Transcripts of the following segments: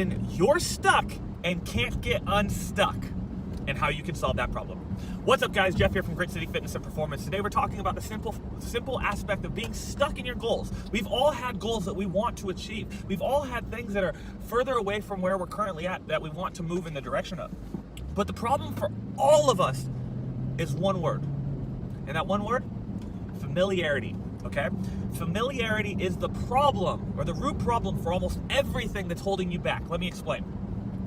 reason you're stuck and can't get unstuck, and how you can solve that problem. What's up, guys? Jeff here from Grit City Fitness and Performance. Today we're talking about the simple aspect of being stuck in your goals. We've all had goals that we want to achieve. We've all had things that are further away from where we're currently at that we want to move in the direction of. But the problem for all of us is one word. And that one word? Familiarity. Okay? Familiarity is the problem, or the root problem, for almost everything that's holding you back. Let me explain.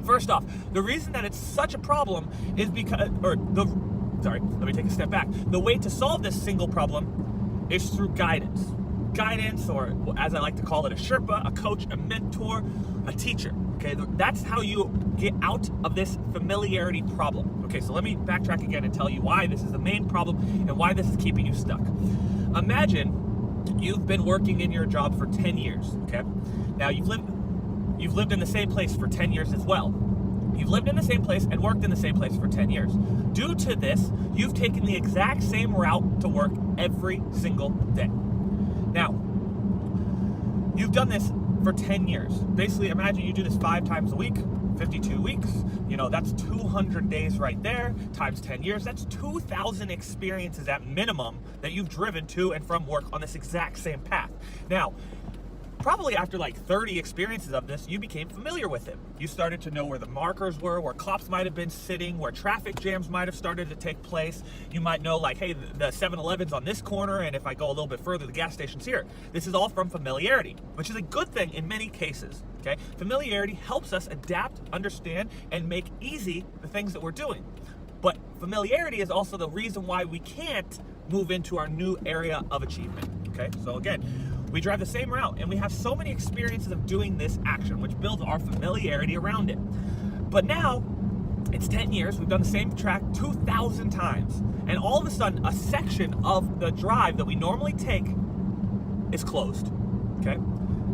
First off, the reason that it's such a problem is because, let me take a step back. The way to solve this single problem is through guidance. Guidance, or as I like to call it, a Sherpa, a coach, a mentor, a teacher. Okay, that's how you get out of this familiarity problem. Okay, so let me backtrack again and tell you why this is the main problem and why this is keeping you stuck. Imagine you've been working in your job for 10 years, okay? Now you've lived in the same place for 10 years as well. You've lived in the same place and worked in the same place for 10 years. Due to this, you've taken the exact same route to work every single day. Now, you've done this for 10 years. Basically, imagine you do this 5 times a week, 52 weeks. You know, that's 200 days right there, times 10 years. That's 2,000 experiences at minimum that you've driven to and from work on this exact same path. Now, probably after like 30 experiences of this, you became familiar with it. You started to know where the markers were, where cops might have been sitting, where traffic jams might have started to take place. You might know, like, hey, the 7-Eleven's on this corner, and if I go a little bit further, the gas station's here. This is all from familiarity, which is a good thing in many cases, okay? Familiarity helps us adapt, understand, and make easy the things that we're doing. But familiarity is also the reason why we can't move into our new area of achievement, okay? So again, we drive the same route, and we have so many experiences of doing this action, which builds our familiarity around it. But now, it's 10 years, we've done the same track 2,000 times, and all of a sudden, a section of the drive that we normally take is closed, okay?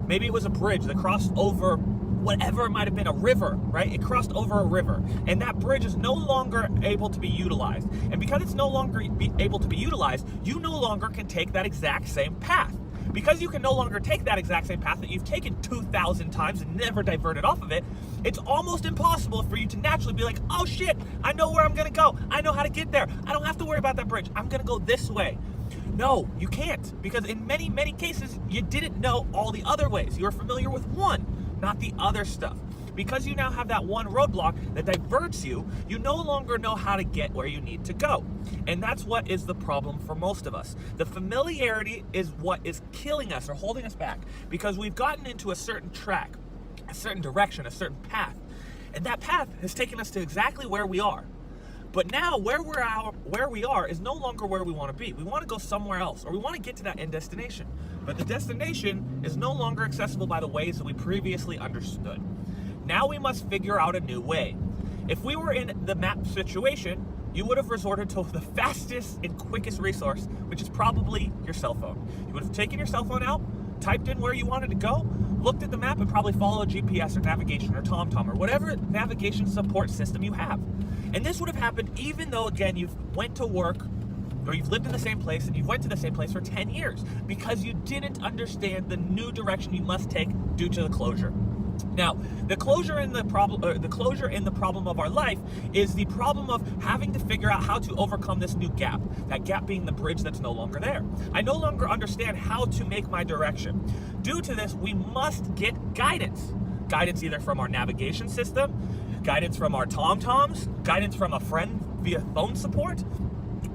Maybe it was a bridge that crossed over whatever it might have been, a river, right? It crossed over a river, and that bridge is no longer able to be utilized. And because it's no longer able to be utilized, you no longer can take that exact same path. Because you can no longer take that exact same path that you've taken 2,000 times and never diverted off of it, it's almost impossible for you to naturally be like, oh shit, I know where I'm gonna go. I know how to get there. I don't have to worry about that bridge. I'm gonna go this way. No, you can't, because in many, many cases, you didn't know all the other ways. You were familiar with one, not the other stuff. Because you now have that one roadblock that diverts you, you no longer know how to get where you need to go. And that's what is the problem for most of us. The familiarity is what is killing us or holding us back, because we've gotten into a certain track, a certain direction, a certain path. And that path has taken us to exactly where we are. But now where we are is no longer where we want to be. We want to go somewhere else, or we want to get to that end destination. But the destination is no longer accessible by the ways that we previously understood. Now we must figure out a new way. If we were in the map situation, you would have resorted to the fastest and quickest resource, which is probably your cell phone. You would have taken your cell phone out, typed in where you wanted to go, looked at the map, and probably followed GPS or navigation or TomTom or whatever navigation support system you have. And this would have happened even though, again, you've went to work, or you've lived in the same place and you've went to the same place for 10 years because you didn't understand the new direction you must take due to the closure. Now, the closure in the problem of our life is the problem of having to figure out how to overcome this new gap. That gap being the bridge that's no longer there. I no longer understand how to make my direction. Due to this, we must get guidance. Guidance either from our navigation system, guidance from our TomToms, guidance from a friend via phone support.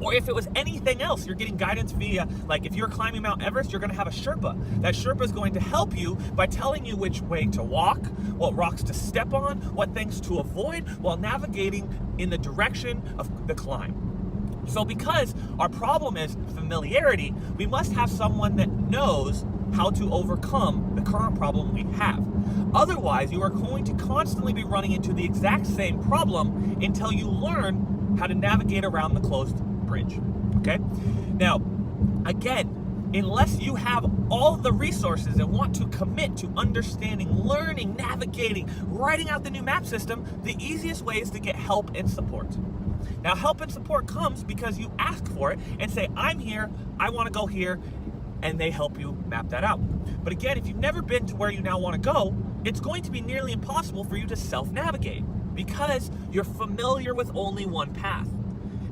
Or if it was anything else, you're getting guidance via, like if you're climbing Mount Everest, you're gonna have a Sherpa. That Sherpa is going to help you by telling you which way to walk, what rocks to step on, what things to avoid while navigating in the direction of the climb. So because our problem is familiarity, we must have someone that knows how to overcome the current problem we have. Otherwise, you are going to constantly be running into the exact same problem until you learn how to navigate around the closed bridge, okay? Now, again, unless you have all the resources and want to commit to understanding, learning, navigating, writing out the new map system, the easiest way is to get help and support. Now, help and support comes because you ask for it and say, I'm here, I want to go here, and they help you map that out. But again, if you've never been to where you now want to go, it's going to be nearly impossible for you to self-navigate because you're familiar with only one path.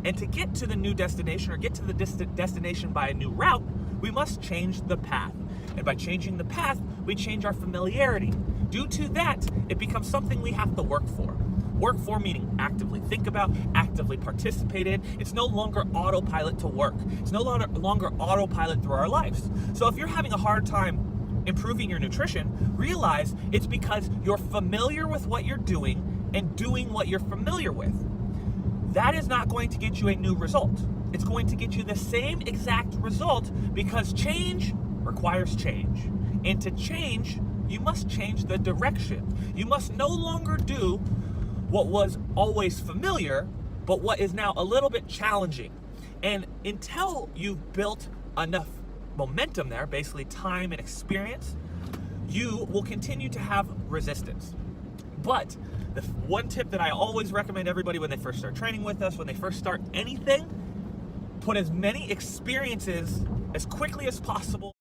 And to get to the new destination or get to the destination by a new route, we must change the path. And by changing the path, we change our familiarity. Due to that, it becomes something we have to work for. Work for meaning actively think about, actively participate in. It's no longer autopilot to work. It's no longer autopilot through our lives. So if you're having a hard time improving your nutrition, realize it's because you're familiar with what you're doing and doing what you're familiar with. That is not going to get you a new result. It's going to get you the same exact result because change requires change. And to change, you must change the direction. You must no longer do what was always familiar, but what is now a little bit challenging. And until you've built enough momentum there, basically time and experience, you will continue to have resistance. But the one tip that I always recommend everybody when they first start training with us, when they first start anything, put as many experiences as quickly as possible